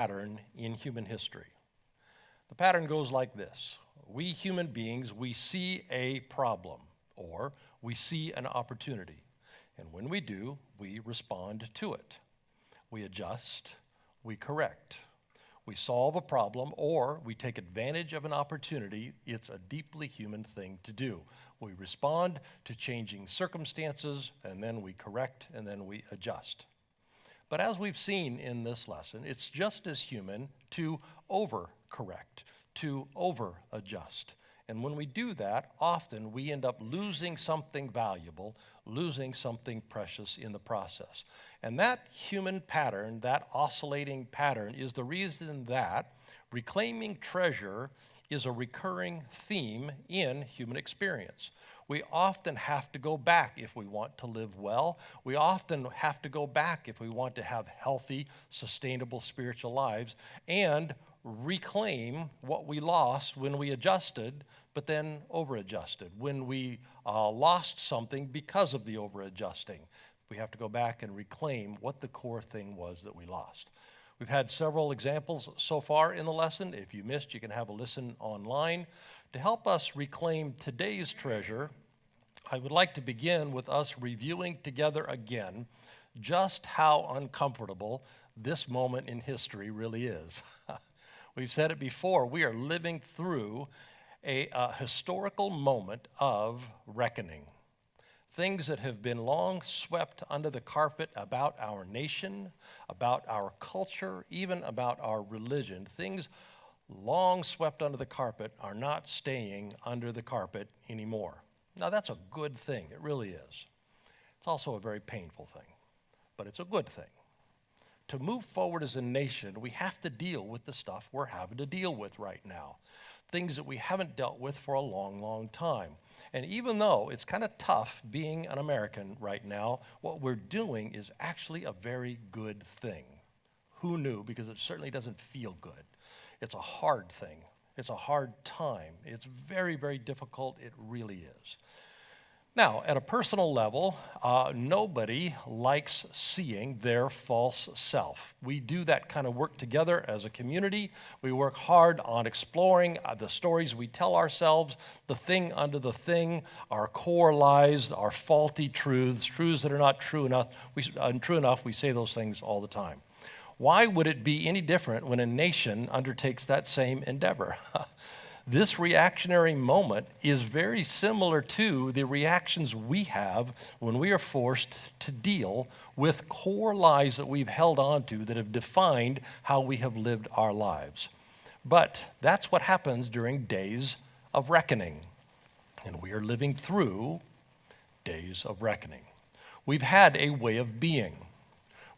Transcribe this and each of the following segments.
pattern in human history. The pattern goes like this. We human beings, we see a problem or we see an opportunity. And when we do, we respond to it. We adjust, we correct. We solve a problem or we take advantage of an opportunity. It's a deeply human thing to do. We respond to changing circumstances and then we correct and then we adjust. But as we've seen in this lesson, it's just as human to overcorrect, to over-adjust. And when we do that, often we end up losing something valuable, losing something precious in the process. And that human pattern, that oscillating pattern, is the reason that reclaiming treasure is a recurring theme in human experience. We often have to go back if we want to live well. We often have to go back if we want to have healthy, sustainable spiritual lives and reclaim what we lost when we adjusted, but then over-adjusted. When we lost something because of the over-adjusting, we have to go back and reclaim what the core thing was that we lost. We've had several examples so far in the lesson. If you missed, you can have a listen online. To help us reclaim today's treasure, I would like to begin with us reviewing together again just how uncomfortable this moment in history really is. We've said it before, we are living through a historical moment of reckoning. Things that have been long swept under the carpet about our nation, about our culture, even about our religion. Things long swept under the carpet are not staying under the carpet anymore. Now that's a good thing, it really is. It's also a very painful thing, but it's a good thing. To move forward as a nation, we have to deal with the stuff we're having to deal with right now. Things that we haven't dealt with for a long, long time. And even though it's kind of tough being an American right now, what we're doing is actually a very good thing. Who knew? Because it certainly doesn't feel good. It's a hard thing. It's a hard time. It's very, very difficult. It really is. Now, at a personal level, nobody likes seeing their false self. We do that kind of work together as a community. We work hard on exploring the stories we tell ourselves, the thing under the thing, our core lies, our faulty truths, truths that are not true enough. We say those things all the time. Why would it be any different when a nation undertakes that same endeavor? This reactionary moment is very similar to the reactions we have when we are forced to deal with core lies that we've held on to that have defined how we have lived our lives. But that's what happens during days of reckoning. And we are living through days of reckoning. We've had a way of being.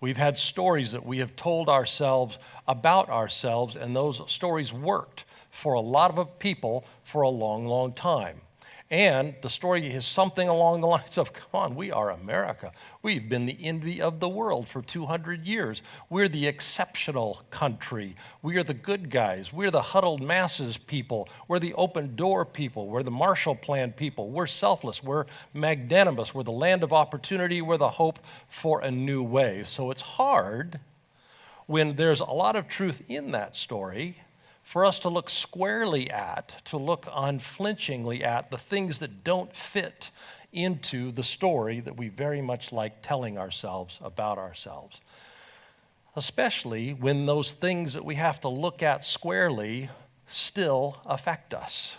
We've had stories that we have told ourselves about ourselves, and those stories worked for a lot of people for a long, long time. And the story is something along the lines of, come on, we are America. We've been the envy of the world for 200 years. We're the exceptional country. We are the good guys. We're the huddled masses people. We're the open door people. We're the Marshall Plan people. We're selfless. We're magnanimous. We're the land of opportunity. We're the hope for a new way. So it's hard when there's a lot of truth in that story for us to look squarely at, to look unflinchingly at the things that don't fit into the story that we very much like telling ourselves about ourselves. Especially when those things that we have to look at squarely still affect us,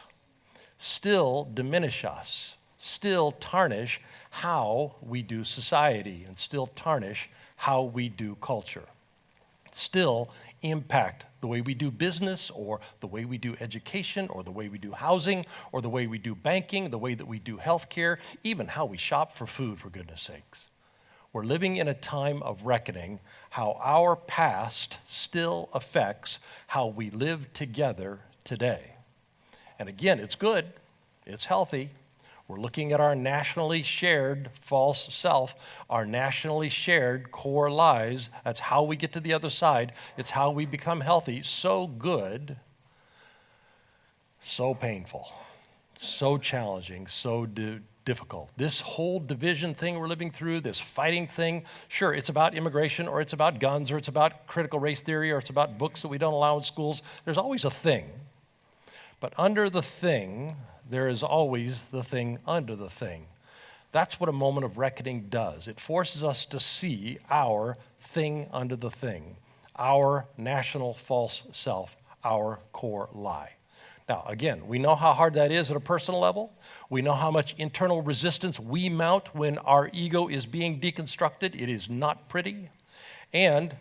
still diminish us, still tarnish how we do society, and still tarnish how we do culture. Still impact the way we do business or the way we do education or the way we do housing or the way we do banking, the way that we do healthcare, even how we shop for food, for goodness sakes. We're living in a time of reckoning how our past still affects how we live together today. And again, it's good, it's healthy. We're looking at our nationally shared false self, our nationally shared core lies. That's how we get to the other side. It's how we become healthy. So good, so painful. So challenging, so difficult. This whole division thing we're living through, this fighting thing, sure, it's about immigration, or it's about guns, or it's about critical race theory, or it's about books that we don't allow in schools. There's always a thing. But under the thing, there is always the thing under the thing. That's what a moment of reckoning does. It forces us to see our thing under the thing, our national false self, our core lie. Now, again, we know how hard that is at a personal level. We know how much internal resistance we mount when our ego is being deconstructed. It is not pretty. And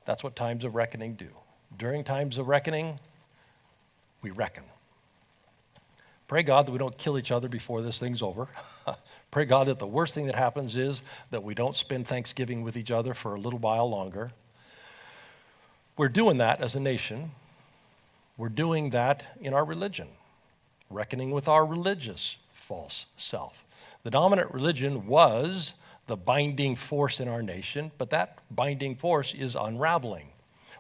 that's what times of reckoning do. During times of reckoning, we reckon. Pray God that we don't kill each other before this thing's over. Pray God that the worst thing that happens is that we don't spend Thanksgiving with each other for a little while longer. We're doing that as a nation. We're doing that in our religion, reckoning with our religious false self. The dominant religion was the binding force in our nation, but that binding force is unraveling.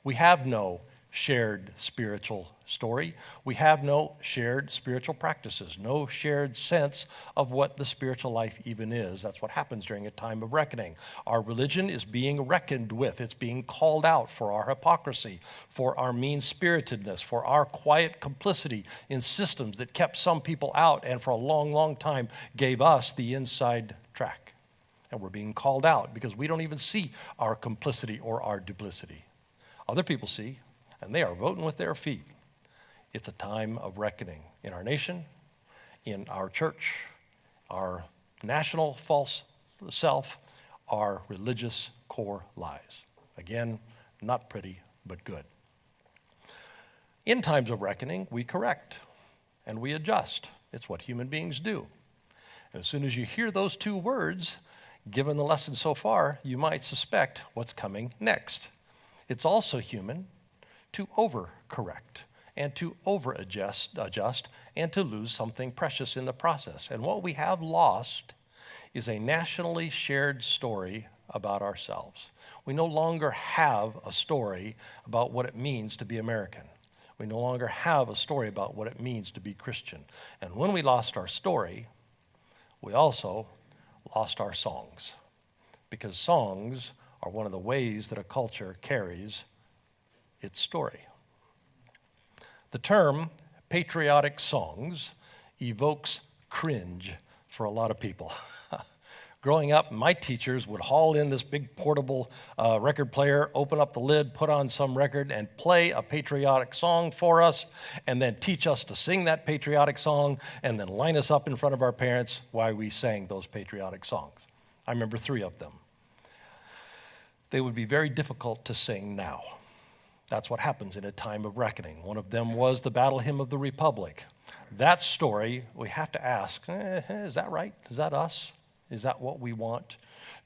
We have no shared spiritual story. We have no shared spiritual practices, no shared sense of what the spiritual life even is. That's what happens during a time of reckoning. Our religion is being reckoned with. It's being called out for our hypocrisy, for our mean-spiritedness, for our quiet complicity in systems that kept some people out and for a long, long time gave us the inside track. And we're being called out because we don't even see our complicity or our duplicity. Other people see, and they are voting with their feet. It's a time of reckoning in our nation, in our church, our national false self, our religious core lies. Again, not pretty, but good. In times of reckoning, we correct and we adjust. It's what human beings do. And as soon as you hear those two words, given the lesson so far, you might suspect what's coming next. It's also human to overcorrect and to over-adjust and to lose something precious in the process. And what we have lost is a nationally shared story about ourselves. We no longer have a story about what it means to be American. We no longer have a story about what it means to be Christian. And when we lost our story, we also lost our songs, because songs are one of the ways that a culture carries its story. The term patriotic songs evokes cringe for a lot of people. Growing up, my teachers would haul in this big portable record player, open up the lid, put on some record, and play a patriotic song for us, and then teach us to sing that patriotic song, and then line us up in front of our parents while we sang those patriotic songs. I remember 3 of them. They would be very difficult to sing now. That's what happens in a time of reckoning. One of them was the Battle Hymn of the Republic. That story, we have to ask, is that right? Is that us? Is that what we want?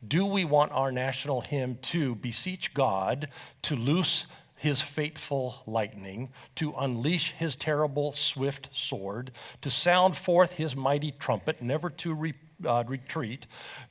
Do we want our national hymn to beseech God to loose his fateful lightning, to unleash his terrible swift sword, to sound forth his mighty trumpet, never to retreat?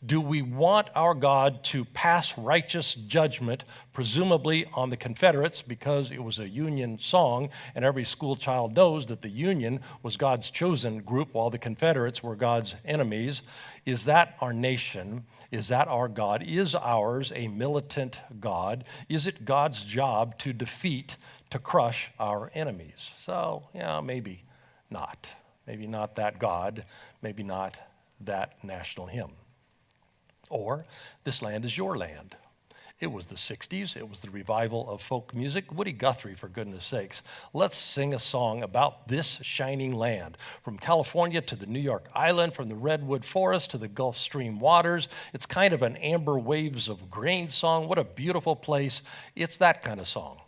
Do we want our God to pass righteous judgment, presumably on the Confederates, because it was a Union song, and every school child knows that the Union was God's chosen group while the Confederates were God's enemies? Is that our nation? Is that our God? Is ours a militant God? Is it God's job to defeat, to crush our enemies? So, yeah, maybe not. Maybe not that God, maybe not that national hymn. Or, this land is your land. It was the 60s. It was the revival of folk music. Woody Guthrie, for goodness sakes. Let's sing a song about this shining land. From California to the New York Island, from the Redwood Forest to the Gulf Stream waters. It's kind of an amber waves of grain song. What a beautiful place. It's that kind of song.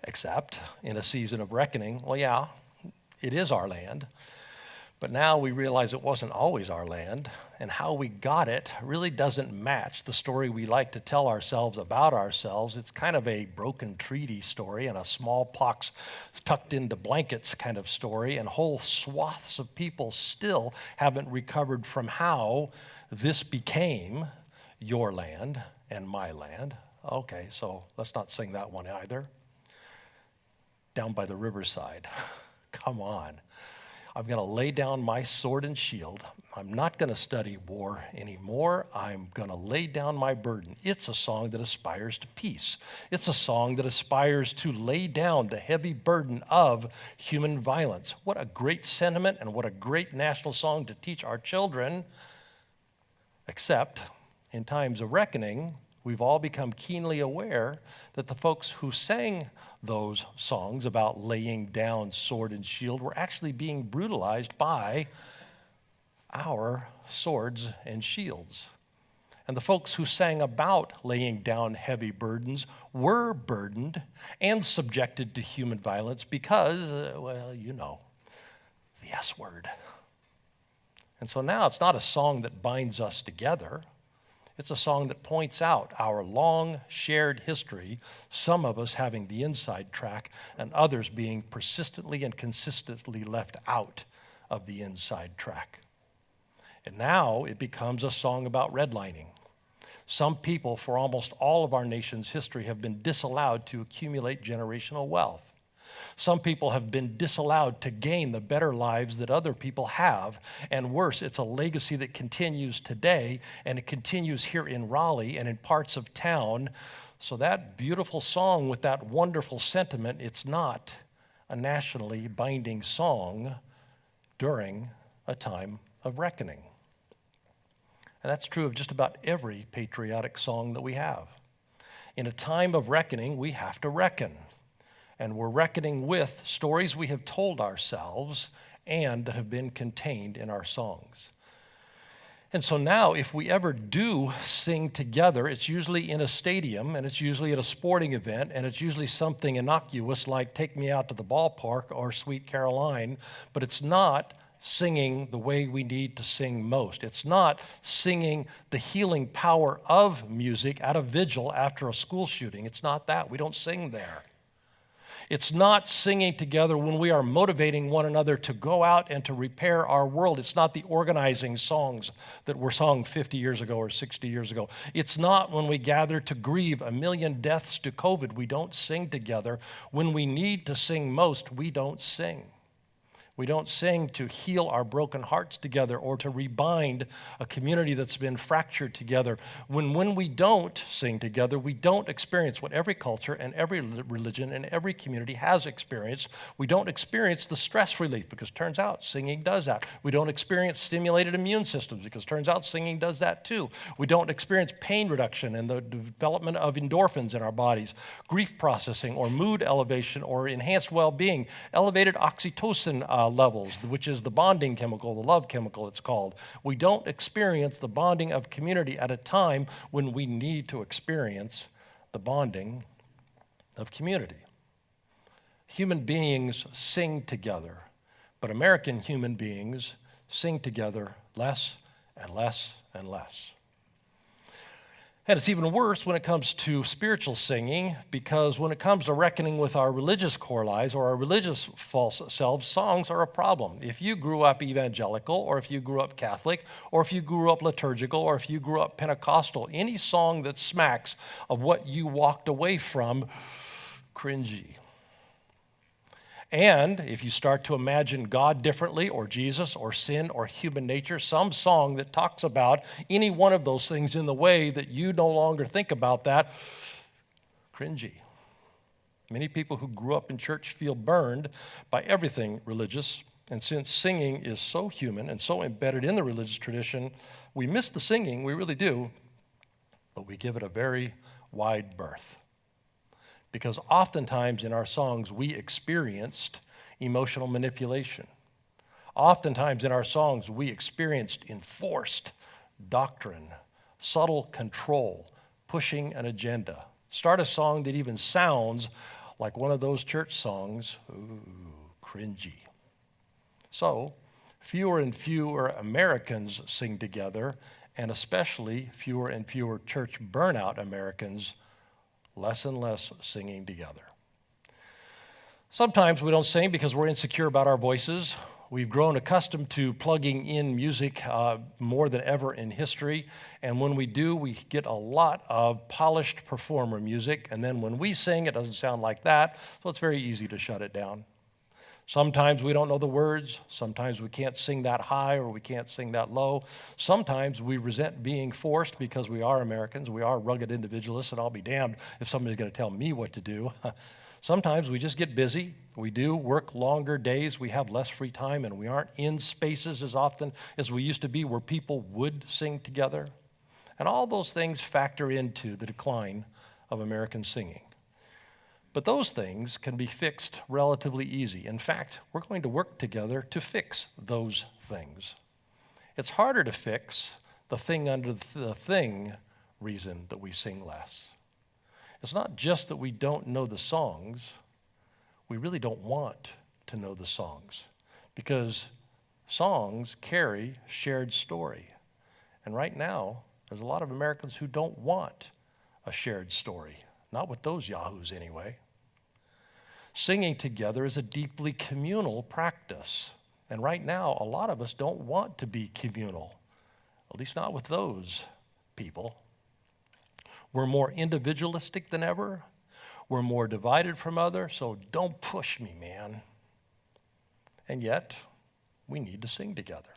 Except in a season of reckoning, well, yeah, it is our land. But now we realize it wasn't always our land, and how we got it really doesn't match the story we like to tell ourselves about ourselves. It's kind of a broken treaty story and a smallpox tucked into blankets kind of story, and whole swaths of people still haven't recovered from how this became your land and my land. Okay, so let's not sing that one either. Down by the riverside. Come on. I'm going to lay down my sword and shield. I'm not going to study war anymore. I'm going to lay down my burden. It's a song that aspires to peace. It's a song that aspires to lay down the heavy burden of human violence. What a great sentiment and what a great national song to teach our children. Except in times of reckoning, we've all become keenly aware that the folks who sang those songs about laying down sword and shield were actually being brutalized by our swords and shields. And the folks who sang about laying down heavy burdens were burdened and subjected to human violence because, the S word. And so now it's not a song that binds us together. It's a song that points out our long shared history, some of us having the inside track and others being persistently and consistently left out of the inside track. And now it becomes a song about redlining. Some people, for almost all of our nation's history, have been disallowed to accumulate generational wealth. Some people have been disallowed to gain the better lives that other people have. And worse, it's a legacy that continues today, and it continues here in Raleigh and in parts of town. So that beautiful song with that wonderful sentiment, it's not a nationally binding song during a time of reckoning. And that's true of just about every patriotic song that we have. In a time of reckoning, we have to reckon. And we're reckoning with stories we have told ourselves and that have been contained in our songs. And so now, if we ever do sing together, it's usually in a stadium, and it's usually at a sporting event, and it's usually something innocuous like Take Me Out to the Ballpark or Sweet Caroline, but it's not singing the way we need to sing most. It's not singing the healing power of music at a vigil after a school shooting. It's not that. We don't sing there. It's not singing together when we are motivating one another to go out and to repair our world. It's not the organizing songs that were sung 50 years ago or 60 years ago. It's not when we gather to grieve 1 million deaths to COVID. We don't sing together. When we need to sing most, we don't sing. We don't sing to heal our broken hearts together or to rebind a community that's been fractured together. When we don't sing together, we don't experience what every culture and every religion and every community has experienced. We don't experience the stress relief because it turns out singing does that. We don't experience stimulated immune systems because it turns out singing does that too. We don't experience pain reduction and the development of endorphins in our bodies, grief processing or mood elevation or enhanced well-being, elevated oxytocin levels, which is the bonding chemical, the love chemical it's called. We don't experience the bonding of community at a time when we need to experience the bonding of community. Human beings sing together, but American human beings sing together less and less and less. And it's even worse when it comes to spiritual singing, because when it comes to reckoning with our religious core lies or our religious false selves, songs are a problem. If you grew up evangelical, or if you grew up Catholic, or if you grew up liturgical, or if you grew up Pentecostal, any song that smacks of what you walked away from, cringy. And if you start to imagine God differently, or Jesus, or sin, or human nature, some song that talks about any one of those things in the way that you no longer think about that, cringy. Many people who grew up in church feel burned by everything religious, and since singing is so human and so embedded in the religious tradition, we miss the singing, we really do, but we give it a very wide berth. Because oftentimes in our songs, we experienced emotional manipulation. Oftentimes in our songs, we experienced enforced doctrine, subtle control, pushing an agenda. Start a song that even sounds like one of those church songs, ooh, cringy. So, fewer and fewer Americans sing together, and especially fewer and fewer church burnout Americans, less and less singing together. Sometimes we don't sing because we're insecure about our voices. We've grown accustomed to plugging in music more than ever in history, and when we do, we get a lot of polished performer music, and then when we sing, it doesn't sound like that, so it's very easy to shut it down. Sometimes we don't know the words. Sometimes we can't sing that high or we can't sing that low. Sometimes we resent being forced because we are Americans. We are rugged individualists, and I'll be damned if somebody's going to tell me what to do. Sometimes we just get busy. We do work longer days. We have less free time, and we aren't in spaces as often as we used to be where people would sing together. And all those things factor into the decline of American singing. But those things can be fixed relatively easy. In fact, we're going to work together to fix those things. It's harder to fix the thing under the thing reason that we sing less. It's not just that we don't know the songs, we really don't want to know the songs because songs carry shared story. And right now, there's a lot of Americans who don't want a shared story. Not with those yahoos anyway. Singing together is a deeply communal practice. And right now, a lot of us don't want to be communal, at least not with those people. We're more individualistic than ever. We're more divided from others, so don't push me, man. And yet, we need to sing together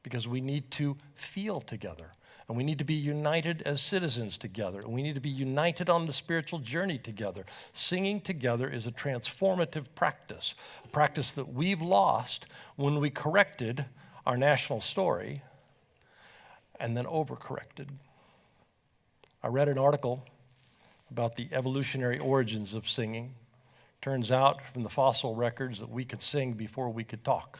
because we need to feel together. And we need to be united as citizens together. And we need to be united on the spiritual journey together. Singing together is a transformative practice, a practice that we've lost when we corrected our national story and then overcorrected. I read an article about the evolutionary origins of singing. Turns out from the fossil records that we could sing before we could talk.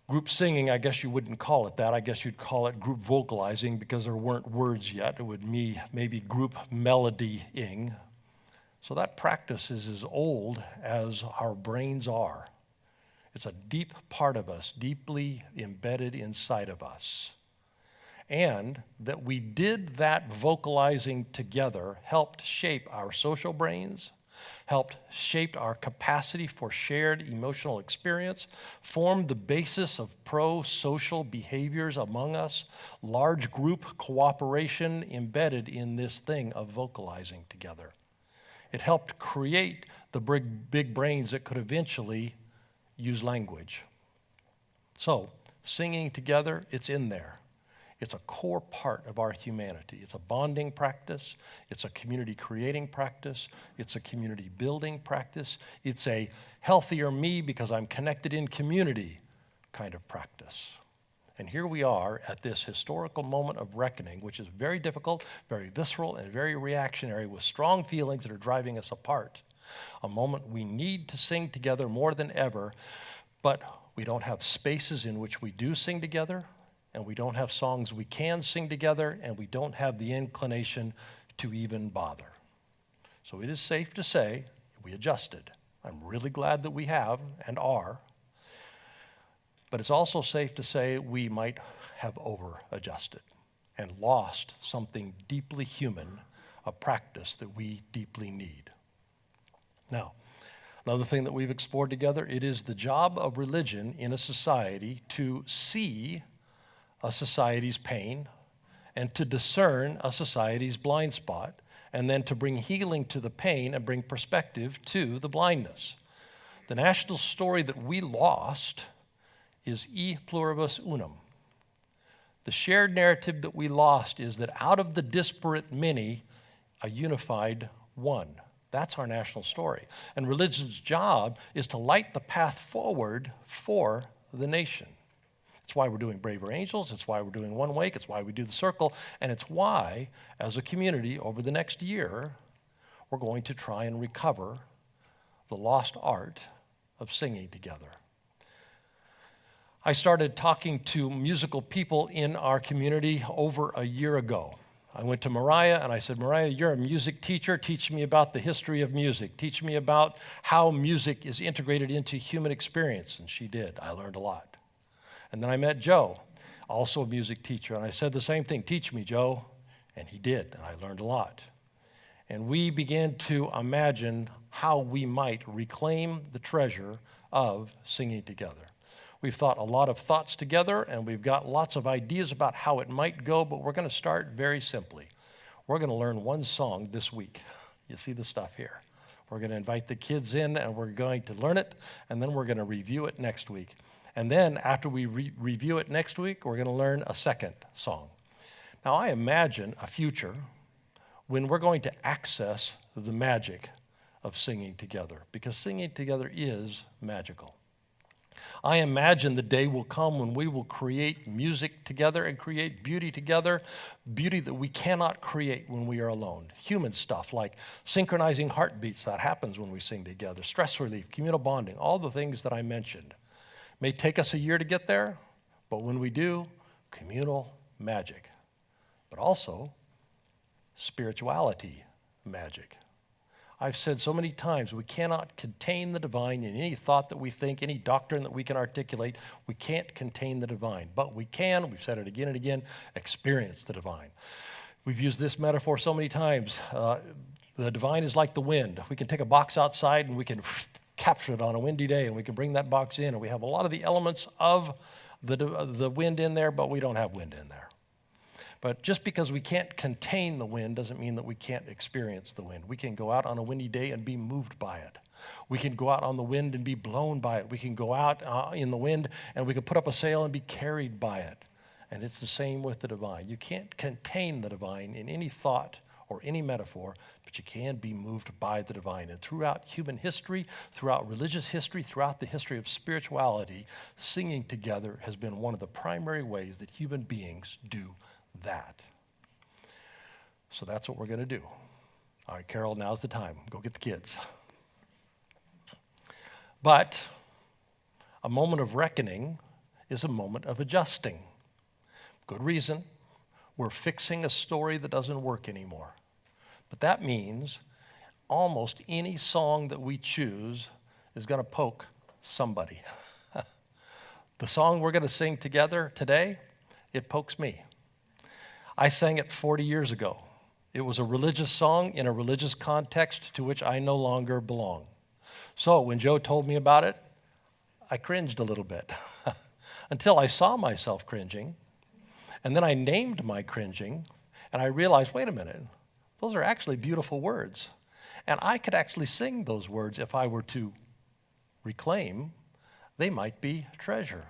Group singing, I guess you wouldn't call it that. I guess you'd call it group vocalizing because there weren't words yet. It would be maybe group melodying. So that practice is as old as our brains are. It's a deep part of us, deeply embedded inside of us. And that we did that vocalizing together helped shape our social brains, helped shape our capacity for shared emotional experience, formed the basis of pro-social behaviors among us, large group cooperation embedded in this thing of vocalizing together. It helped create the big brains that could eventually use language. So, singing together, it's in there. It's a core part of our humanity. It's a bonding practice. It's a community creating practice. It's a community building practice. It's a healthier me because I'm connected in community kind of practice. And here we are at this historical moment of reckoning, which is very difficult, very visceral, and very reactionary with strong feelings that are driving us apart. A moment we need to sing together more than ever, but we don't have spaces in which we do sing together. And we don't have songs we can sing together, and we don't have the inclination to even bother. So it is safe to say we adjusted. I'm really glad that we have and are. But it's also safe to say we might have over-adjusted and lost something deeply human, a practice that we deeply need. Now, another thing that we've explored together, it is the job of religion in a society to see a society's pain and to discern a society's blind spot and then to bring healing to the pain and bring perspective to the blindness. The national story that we lost is e pluribus unum. The shared narrative that we lost is that out of the disparate many, a unified one. That's our national story. And religion's job is to light the path forward for the nation. It's why we're doing Braver Angels. It's why we're doing One Wake. It's why we do the Circle. And it's why, as a community, over the next year, we're going to try and recover the lost art of singing together. I started talking to musical people in our community over a year ago. I went to Mariah and I said, Mariah, you're a music teacher. Teach me about the history of music. Teach me about how music is integrated into human experience. And she did. I learned a lot. And then I met Joe, also a music teacher, and I said the same thing, teach me, Joe, and he did, and I learned a lot. And we began to imagine how we might reclaim the treasure of singing together. We've thought a lot of thoughts together, and we've got lots of ideas about how it might go, but we're going to start very simply. We're going to learn one song this week. You see the stuff here. We're going to invite the kids in, and we're going to learn it, and then we're going to review it next week. And then after we review it next week, we're going to learn a second song. Now, I imagine a future when we're going to access the magic of singing together, because singing together is magical. I imagine the day will come when we will create music together and create beauty together, beauty that we cannot create when we are alone. Human stuff like synchronizing heartbeats, that happens when we sing together, stress relief, communal bonding, all the things that I mentioned. May take us a year to get there, but when we do, communal magic, but also spirituality magic. I've said so many times, we cannot contain the divine in any thought that we think, any doctrine that we can articulate. We can't contain the divine, but we can, we've said it again and again, experience the divine. We've used this metaphor so many times. The divine is like the wind. We can take a box outside and we can capture it on a windy day, and we can bring that box in, and we have a lot of the elements of the wind in there, but we don't have wind in there. But just because we can't contain the wind doesn't mean that we can't experience the wind. We can go out on a windy day and be moved by it. We can go out on the wind and be blown by it. We can go out in the wind and we can put up a sail and be carried by it. And it's the same with the divine. You can't contain the divine in any thought or any metaphor, but you can be moved by the divine. And throughout human history, throughout religious history, throughout the history of spirituality, singing together has been one of the primary ways that human beings do that. So that's what we're going to do. All right, Carol, now's the time. Go get the kids. But a moment of reckoning is a moment of adjusting. Good reason. We're fixing a story that doesn't work anymore. But that means almost any song that we choose is going to poke somebody. The song we're going to sing together today, it pokes me. I sang it 40 years ago. It was a religious song in a religious context to which I no longer belong. So when Joe told me about it, I cringed a little bit until I saw myself cringing. And then I named my cringing, and I realized, wait a minute, those are actually beautiful words. And I could actually sing those words if I were to reclaim. They might be treasure.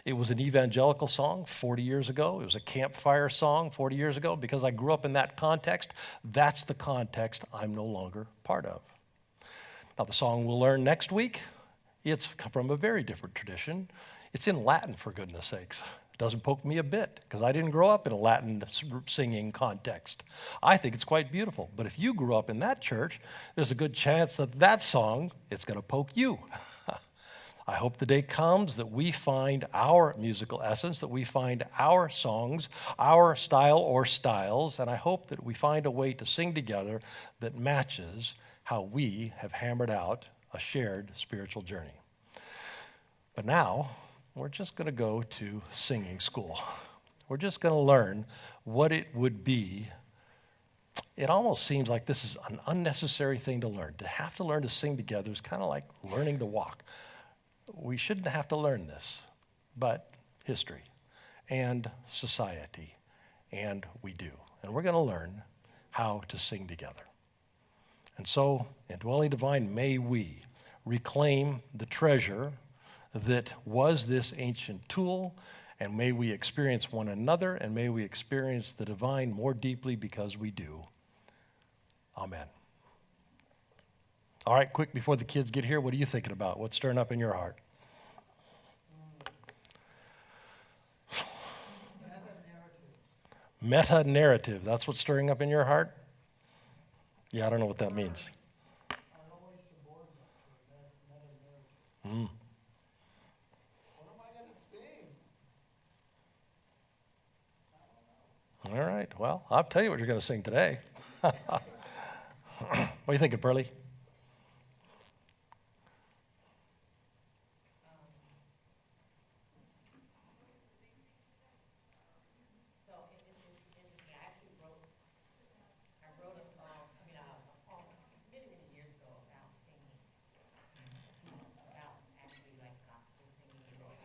It was an evangelical song 40 years ago. It was a campfire song 40 years ago. Because I grew up in that context, that's the context I'm no longer part of. Now, the song we'll learn next week, it's from a very different tradition. It's in Latin, for goodness sakes. It doesn't poke me a bit, because I didn't grow up in a Latin singing context. I think it's quite beautiful. But if you grew up in that church, there's a good chance that that song, it's going to poke you. I hope the day comes that we find our musical essence, that we find our songs, our style or styles, and I hope that we find a way to sing together that matches how we have hammered out a shared spiritual journey. But now, we're just going to go to singing school. We're just going to learn what it would be. It almost seems like this is an unnecessary thing to learn. To have to learn to sing together is kind of like learning to walk. We shouldn't have to learn this, but history and society, and we do. And we're going to learn how to sing together. And so, in Dwelling Divine, may we reclaim the treasure that was this ancient tool, and may we experience one another, and may we experience the divine more deeply because we do. Amen. All right, quick, before the kids get here, what are you thinking about? What's stirring up in your heart? Meta-narrative. That's what's stirring up in your heart? Yeah, I don't know what that means. Mm. What am I going to sing? All right, well, I'll tell you what you're going to sing today. What are you thinking, Pearlie?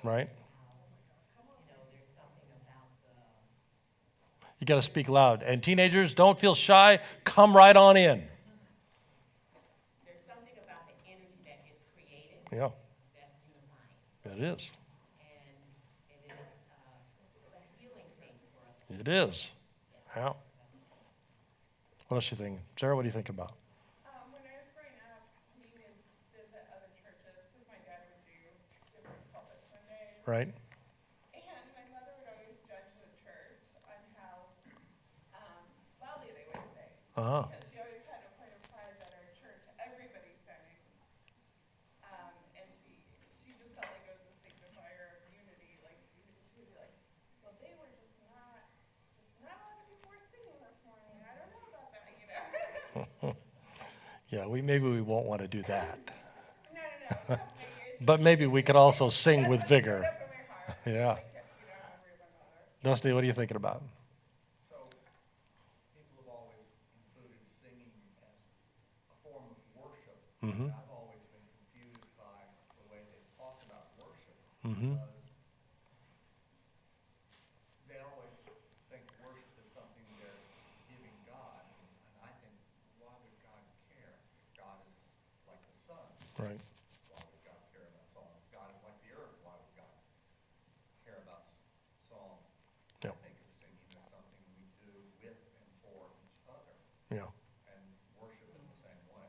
Right? You got to speak loud. And teenagers, don't feel shy. Come right on in. Yeah, Yeah, that's unifying. it is. And it is a healing thing for us. It is. Yeah. What else you thinking? Sarah, what do you think about? When I was growing up, we would visit other churches because my dad would do different pulpit Sundays. Right? And my mother would always judge the church on how loudly they would sing. Uh-huh. Because she always had a point of pride that our church, everybody sang. And she just felt like it was a signifier of unity. Like she'd be like, well, they were just not a lot of people were singing this morning. I don't know about that, you know. Yeah, maybe we won't want to do that. No. But maybe we could also sing with vigor. Up in my heart. Yeah. Like, you know, I remember my mother. Dusty, what are you thinking about? So, people have always included singing as a form of worship. Mm-hmm. I've always been confused by the way they talk about worship. Mm-hmm. Because they always think worship is something they're giving God. And I think, why would God care if God is like the sun? Right. Why would God care about song? If God is like the earth, why would God care about song? Yep. I think of singing as something we do with and for each other, Yeah. and worship in the same way.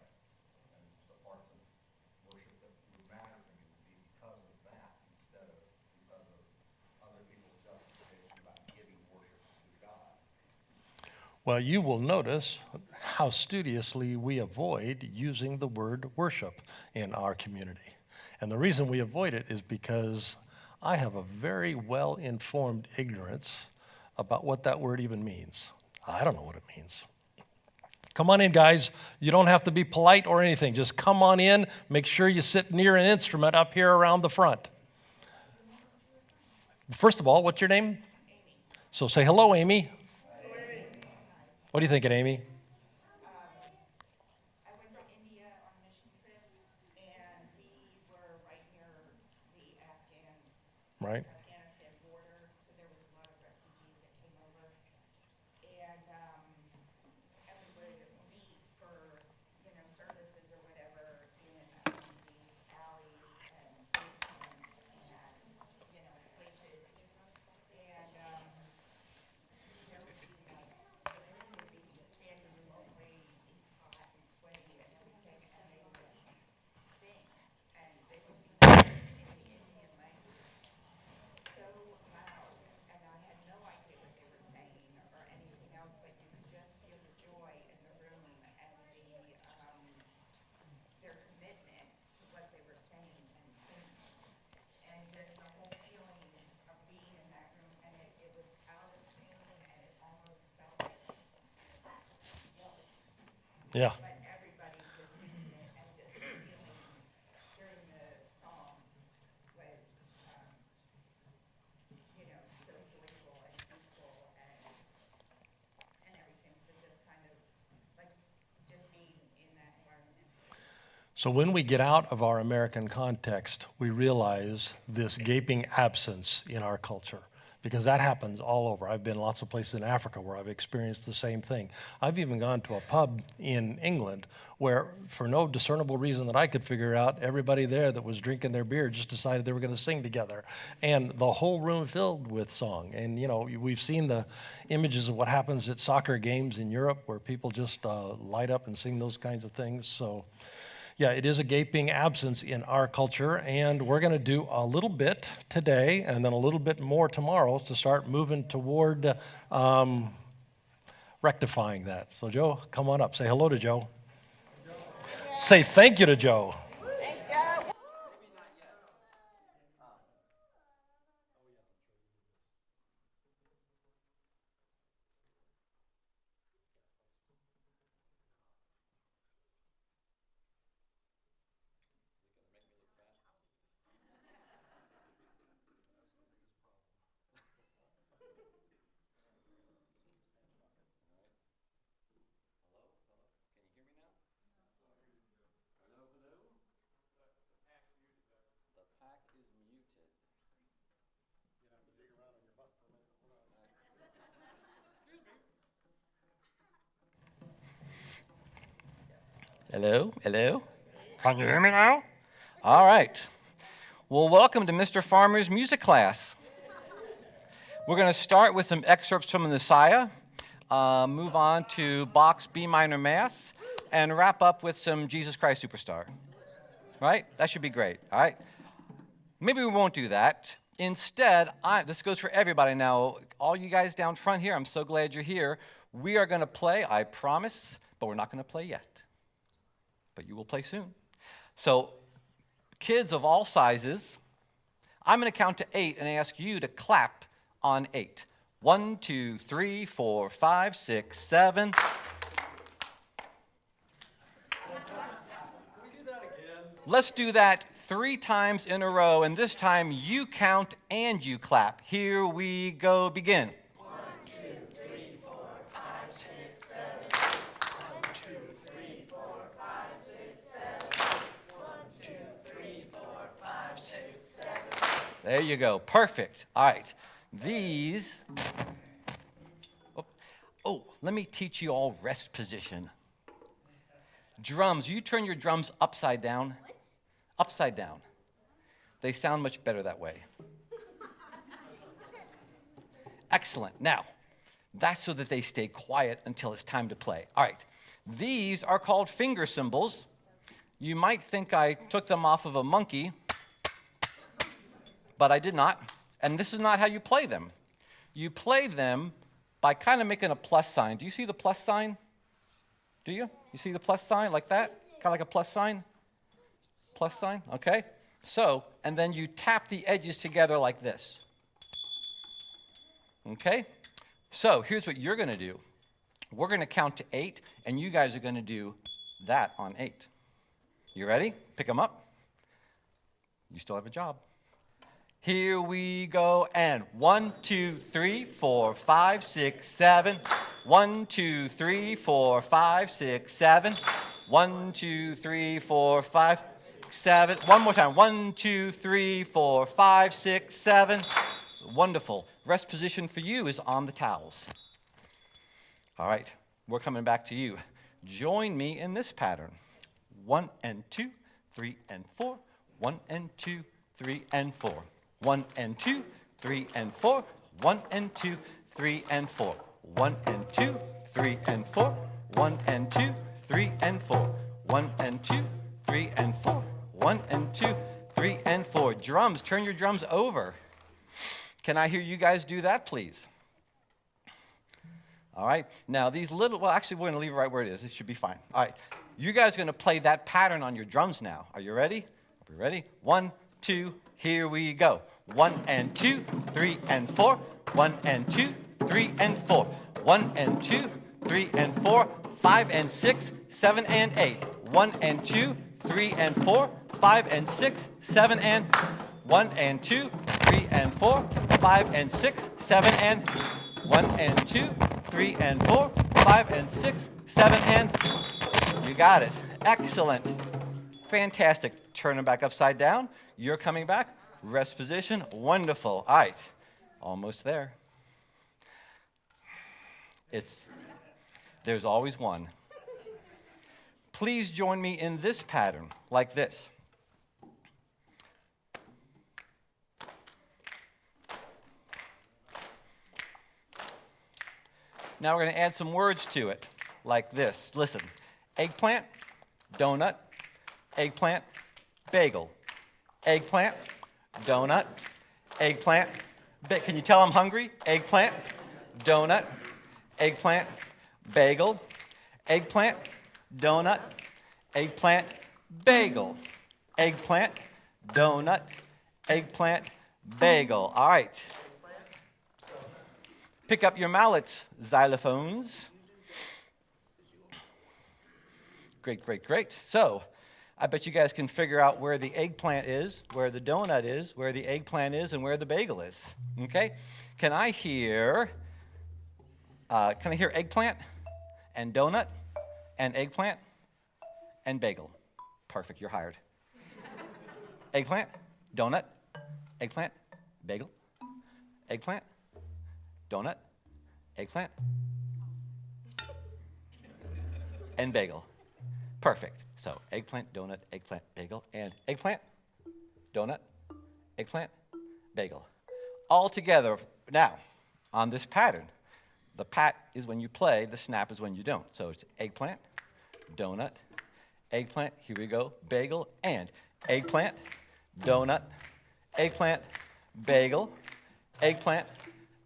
And the parts of worship that would matter to me would be because of that, instead of because of other people's justification about giving worship to God. Well, you will notice how studiously we avoid using the word worship in our community. And the reason we avoid it is because I have a very well-informed ignorance about what that word even means. I don't know what it means. Come on in, guys. You don't have to be polite or anything. Just come on in. Make sure you sit near an instrument up here around the front. First of all, what's your name? Amy, So say hello, Amy. What are you thinking, Amy? I went to India on a mission trip, and we were right near the Right? Afghanistan border, so there was a lot of refugees that came over. And we would meet for, services or whatever in these alleys and basements and, places. And would be standing room only, hot and sweaty and everything, and they would sing. And they would be singing in the Indian language so loud, and I had no idea what they were saying or anything else, but you could just feel the joy in the room and their commitment to what they were saying and singing. And just the whole feeling of being in that room, and it was out of tune, and it almost felt like Yeah. but everybody was in it, and just the feeling during the songs was, so joyful and peaceful and everything. So just kind of like just being in that environment. So when we get out of our American context, we realize this gaping absence in our culture, because that happens all over. I've been lots of places in Africa where I've experienced the same thing. I've even gone to a pub in England where, for no discernible reason that I could figure out, everybody there that was drinking their beer just decided they were going to sing together. And the whole room filled with song. And, we've seen the images of what happens at soccer games in Europe where people just light up and sing those kinds of things. So, yeah, it is a gaping absence in our culture, and we're going to do a little bit today and then a little bit more tomorrow to start moving toward rectifying that. So, Joe, come on up. Say hello to Joe. Say thank you to Joe. Thanks, Joe. Hello? Hello? Can you hear me now? All right. Well, welcome to Mr. Farmer's music class. We're going to start with some excerpts from the Messiah, move on to Bach's B minor Mass, and wrap up with some Jesus Christ Superstar. Right? That should be great. All right. Maybe we won't do that. Instead, this goes for everybody now. All you guys down front here, I'm so glad you're here. We are going to play, I promise, but we're not going to play yet. But you will play soon. So, kids of all sizes, I'm going to count to 8 and ask you to clap on 8. 1, 2, 3, 4, 5, 6, 7. Can we do that again? Let's do that 3 times in a row, and this time you count and you clap. Here we go, begin. 1, 2, 3, 4, 5, 6, 7. 1, 2, 3, 4, 5, 6, 7. 1, 2, 3, 4, 5, 6, 7. There you go. Perfect. All right. These. Oh, let me teach you all rest position. Drums. You turn your drums upside down. Upside down. They sound much better that way. Excellent. Now, that's so that they stay quiet until it's time to play. All right. These are called finger cymbals. You might think I took them off of a monkey, but I did not. And this is not how you play them. You play them by kind of making a plus sign. Do you see the plus sign? Do you? You see the plus sign like that? Kind of like a plus sign? Plus sign, okay? So, and then you tap the edges together like this. Okay? So, here's what you're going to do. We're going to count to 8, and you guys are going to do that on 8. You ready? Pick them up. You still have a job. Here we go, and 1, 2, 3, 4, 5, 6, 7. 1, 2, 3, 4, 5, 6, 7. 1, 2, 3, 4, 5, 7. One more time. 1, 2, 3, 4, 5, 6, 7. Wonderful. Rest position for you is on the towels. All right, we're coming back to you. Join me in this pattern. 1 and 2, 3 and 4. 1 and 2, 3 and 4. 1 and 2, 3 and 4. 1 and 2, 3 and 4. 1 and 2, 3 and 4. 1 and 2, 3 and 4. 1 and 2, 3 and 4. 1 and 2, 3 and 4. Drums, turn your drums over. Can I hear you guys do that, please? All right. Now, these little, well, actually, we're going to leave it right where it is. It should be fine. All right. You guys are going to play that pattern on your drums now. Are you ready? Are we ready? 1, 2, here we go. 1 and 2, 3 and 4. 1 and 2, 3 and 4. 1 and 2, 3 and 4. 5 and 6, 7 and 8. 1 and 2, 3 and 4. 5 and 6, 7 and 1 and 2, 3 and 4. 5 and 6, 7 and 1 and 2, 3 and 4. 5 and 6, 7 and. You got it. Excellent. Fantastic. Turn them back upside down. You're coming back. Rest position. Wonderful. All right. Almost there. There's always one. Please join me in this pattern, like this. Now we're going to add some words to it, like this. Listen. Eggplant, donut, eggplant, bagel. Eggplant, donut, eggplant. Can you tell I'm hungry? Eggplant, donut, eggplant, bagel. Eggplant, donut, eggplant, bagel. Eggplant, donut, eggplant, bagel. All right. Pick up your mallets, xylophones. Great, great, great. So, I bet you guys can figure out where the eggplant is, where the donut is, where the eggplant is, and where the bagel is. Okay? Can I hear eggplant and donut and eggplant and bagel? Perfect, you're hired. Eggplant, donut, eggplant, bagel, eggplant, donut, eggplant, and bagel. Perfect. So eggplant, donut, eggplant, bagel, and eggplant, donut, eggplant, bagel. All together. Now, on this pattern, the pat is when you play, the snap is when you don't. So it's eggplant, donut, eggplant, here we go, bagel, and eggplant, donut, eggplant, bagel, eggplant,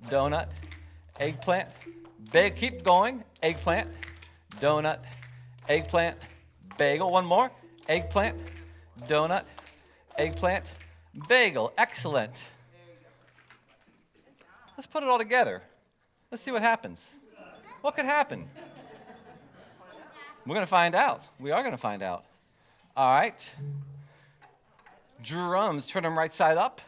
donut, eggplant, bagel. Keep going, eggplant, donut, eggplant, bagel. One more, eggplant, donut, eggplant, bagel. Excellent. Let's put it all together. Let's see what happens. What could happen? We're going to find out. We are going to find out. All right. Drums, turn them right side up.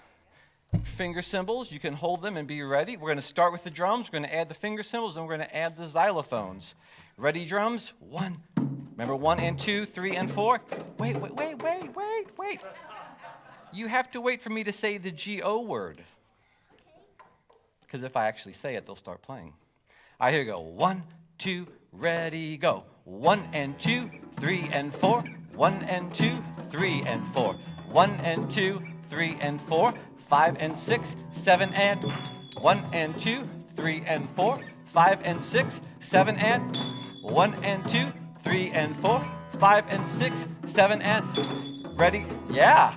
Finger cymbals, you can hold them and be ready. We're going to start with the drums. We're going to add the finger cymbals, and we're going to add the xylophones. Ready, drums? 1. Remember 1 and 2, 3 and 4? Wait. You have to wait for me to say the G-O word. Because if I actually say it, they'll start playing. All right, here we go. 1, 2, ready, go. 1 and 2, 3 and 4. 1 and 2, 3 and 4. 1 and 2, 3 and 4. 5 and 6, 7 and 1 and 2, 3 and 4. 5 and 6, 7 and 1 and 2, 3 and 4. 5 and 6, 7 and ready? Yeah.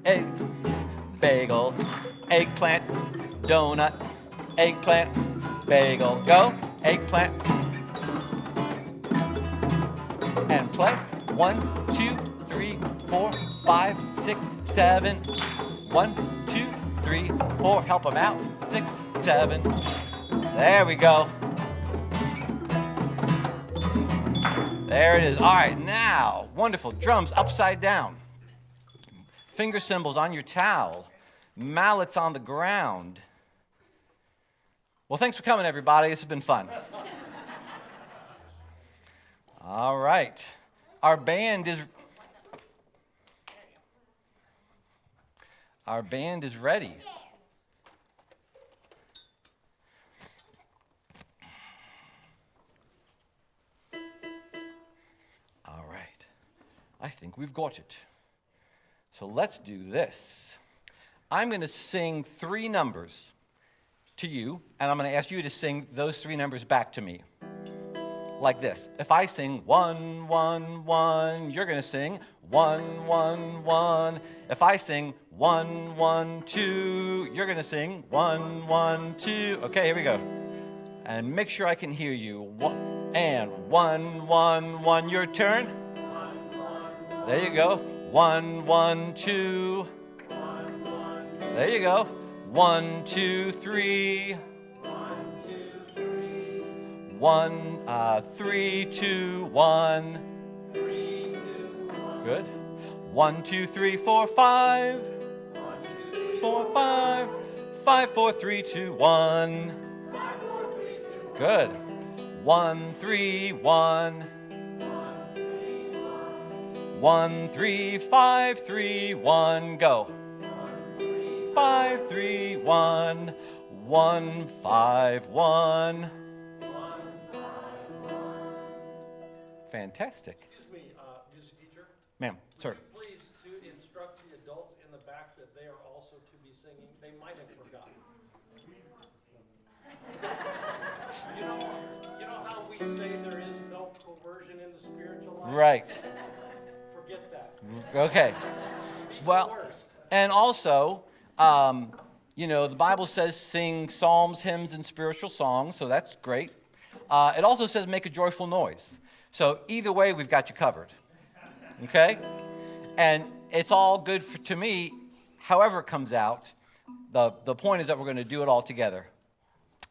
Egg, bagel, eggplant, donut, eggplant, bagel. Go, eggplant, and play. 1, 2, 3, 4, 5, 6, 7. 1, 2, 3, 4. Help them out. 6, 7. There we go. There it is. All right, now, wonderful. Drums upside down. Finger cymbals on your towel. Mallets on the ground. Well, thanks for coming, everybody. This has been fun. All right. Our band is ready. All right. I think we've got it. So let's do this. I'm going to sing 3 numbers to you, and I'm going to ask you to sing those 3 numbers back to me. Like this. If I sing 1, 1, 1, you're going to sing 1, 1, 1. If I sing 1, 1, 2, you're going to sing 1, 1, 2. Okay, here we go. And make sure I can hear you. 1, 1, 1, your turn. There you go. 1, 1, 2. There you go. 1, 2, 3. 1, 3, 2, 1. Good. 1, 2, 3, 4, 5. 4, 5. 5, 4, 3, 2, 1. Good. 1, 3, 1. 1, 3, 5, 3, 1. Go. 5, 3, 1. 1, 5, 1. Fantastic. Excuse me, music teacher. Ma'am, sir. Would you please to instruct the adults in the back that they are also to be singing? They might have forgotten. You know how we say there is no coercion in the spiritual life? Right. Forget that. Okay. Be Well, coerced. and also, the Bible says sing psalms, hymns, and spiritual songs, so that's great. It also says make a joyful noise. So either way, we've got you covered. Okay? And it's all good to me, however it comes out. The point is that we're going to do it all together.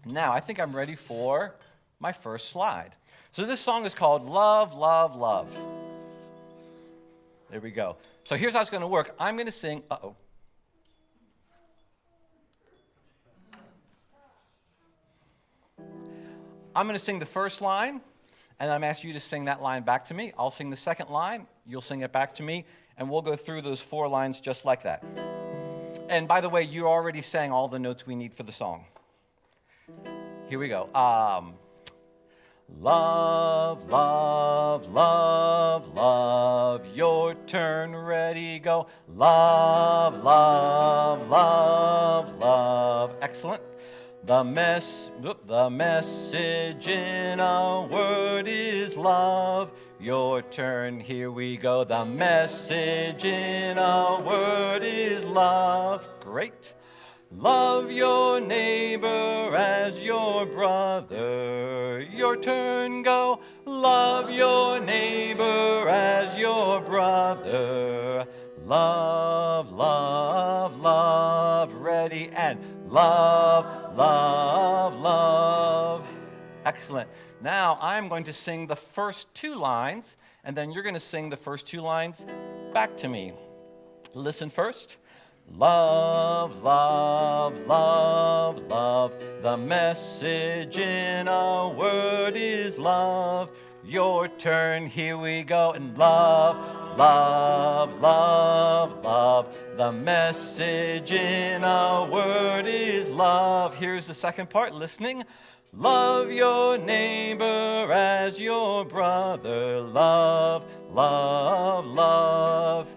Now, I think I'm ready for my first slide. So this song is called Love, Love, Love. There we go. So here's how it's going to work. I'm going to sing, I'm going to sing the first line, and I'm asking you to sing that line back to me. I'll sing the second line, you'll sing it back to me, and we'll go through those 4 lines just like that. And by the way, you already sang all the notes we need for the song. Here we go. Love, love, love, love. Your turn, ready, go. Love, love, love, love. Excellent. The message in a word is love. Your turn, here we go. The message in a word is love. Great. Love your neighbor as your brother. Your turn, go. Love your neighbor as your brother. Love, love, love. Ready, and love, love, love. Excellent. Now I'm going to sing the first two lines, and then you're going to sing the first two lines back to me. Listen first. Love, love, love, love. The message in a word is love. Your turn, here we go. And love, love, love, love. The message in a word is love. Here's the second part, listening. Love your neighbor as your brother. Love, love, love.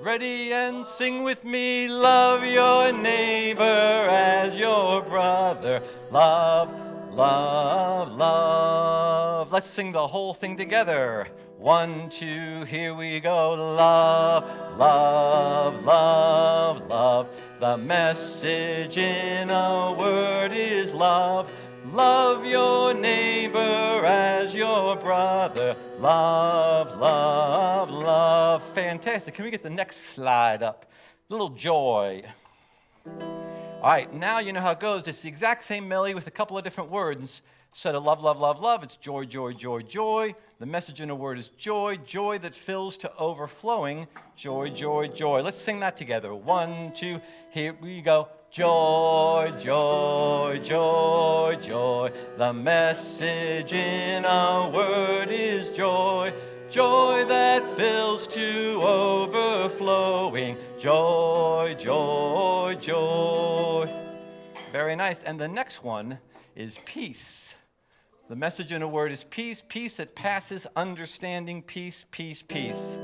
Ready and sing with me. Love your neighbor as your brother. Love, love, love. Let's sing the whole thing together. 1, 2, here we go. Love, love, love, love. The message in a word is love. Love your neighbor as your brother. Love, love, love. Fantastic. Can we get the next slide up? Little joy. All right, now you know how it goes. It's the exact same melody with a couple of different words. Instead of love, love, love, love, it's joy, joy, joy, joy. The message in a word is joy, joy that fills to overflowing. Joy, joy, joy. Let's sing that together. 1, 2, here we go. Joy, joy, joy, joy. The message in a word is joy. Joy that fills to overflowing. Joy, joy, joy. Very nice. And the next one is peace. The message in a word is peace. Peace that passes understanding. Peace, peace, peace.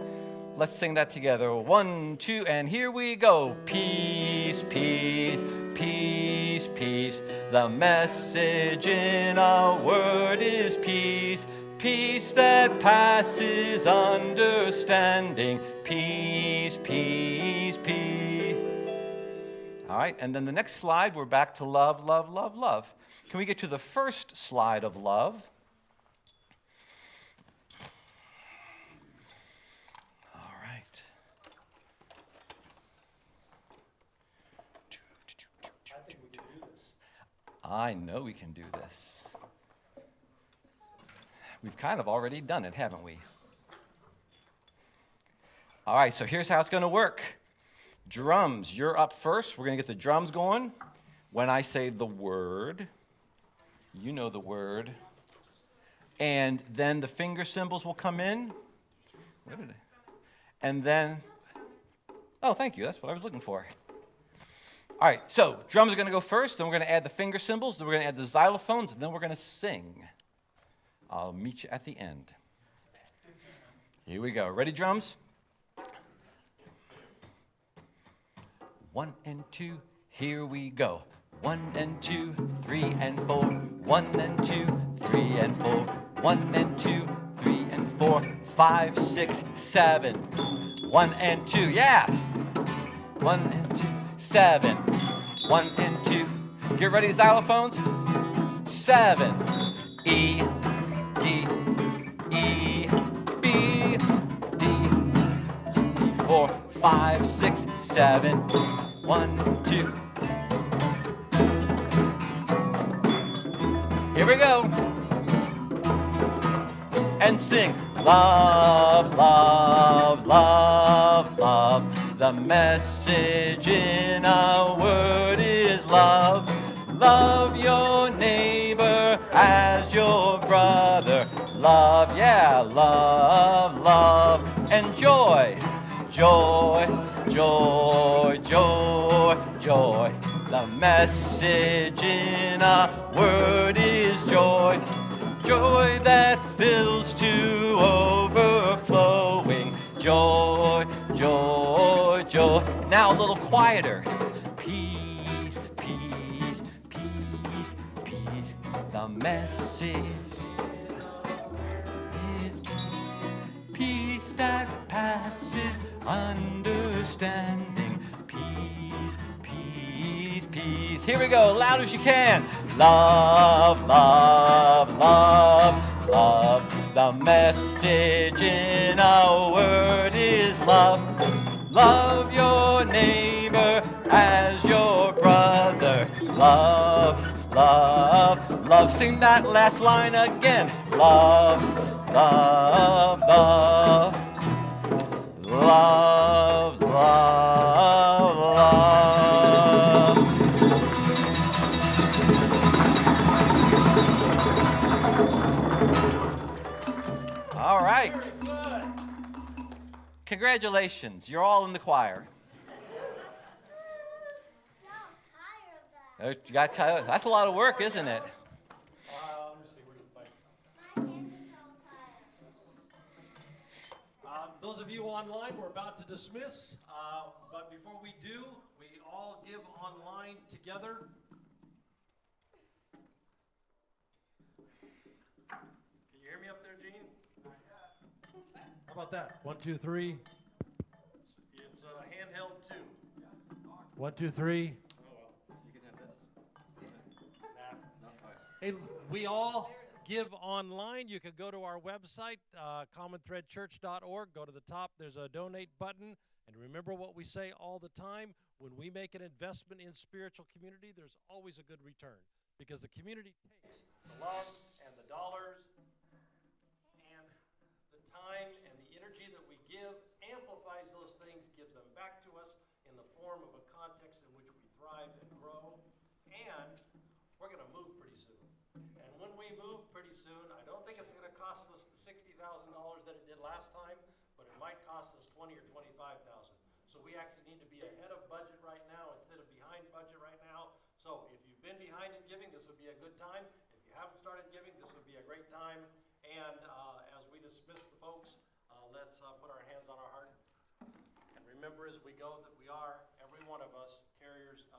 Let's sing that together. 1, 2, and here we go. Peace, peace, peace, peace. The message in a word is peace. Peace that passes understanding. Peace, peace, peace. All right, and then the next slide, we're back to love, love, love, love. Can we get to the first slide of love? All right. I think we can do this. I know we can do this. We've kind of already done it, haven't we? All right, so here's how it's going to work. Drums, you're up first. We're going to get the drums going. When I say the word, you know the word. And then the finger cymbals will come in. What did I? And then, oh, thank you. That's what I was looking for. All right, so drums are going to go first. Then we're going to add the finger cymbals. Then we're going to add the xylophones. And then we're going to sing. I'll meet you at the end. Here we go. Ready, drums? 1 and 2, here we go. 1 and 2, 3 and 4. 1 and 2, 3 and 4. 1 and 2, 3 and 4. 5, 6, 7. 1 and 2, yeah. 1 and 2, 7. 1 and 2. Get ready, xylophones. 7. E, D, E, B, D, C, 4, 5, 6, 7. 1, 2. Here we go. And sing. Love, love, love, love. The message in a word is love. Love your neighbor as your brother. Love, yeah, love, love. And joy, joy, joy, joy, joy. The message in a word is joy. joy that fills to overflowing. Joy, joy, joy. Now a little quieter. Peace, peace, peace, peace. The message is peace that passes understanding. Peace, peace, peace. Here we go, loud as you can. Love, love, love, love. The message in our word is love. Love your neighbor as your brother. Love, love, love. Sing that last line again. Love, love, love. Love, love, love. All right. Congratulations. You're all in the choir. You got tired. That's a lot of work, isn't it? Let me see, where did it those of you online, we're about to dismiss, but before we do, we all give online together. Can you hear me up there, Gene? How about that? 1, 2, 3. It's handheld too. 1, 2, 3. Hey, we all give online. You can go to our website, commonthreadchurch.org. Go to the top. There's a donate button. And remember what we say all the time. When we make an investment in spiritual community, there's always a good return. Because the community takes the love and the dollars and the time and the energy that we give, amplifies those things, gives them back to us in the form of a context in which we thrive and grow. And we're going to move pretty soon. And when we move pretty soon, I don't think it's going to cost us the $60,000 that it did last time, but it might cost us $20,000 or $25,000. So we actually need to be ahead of budget right now instead of behind budget right now. So if you've been behind in giving, this would be a good time. If you haven't started giving, this would be a great time. And as we dismiss the folks, let's put our hands on our heart. And remember as we go that we are, every one of us,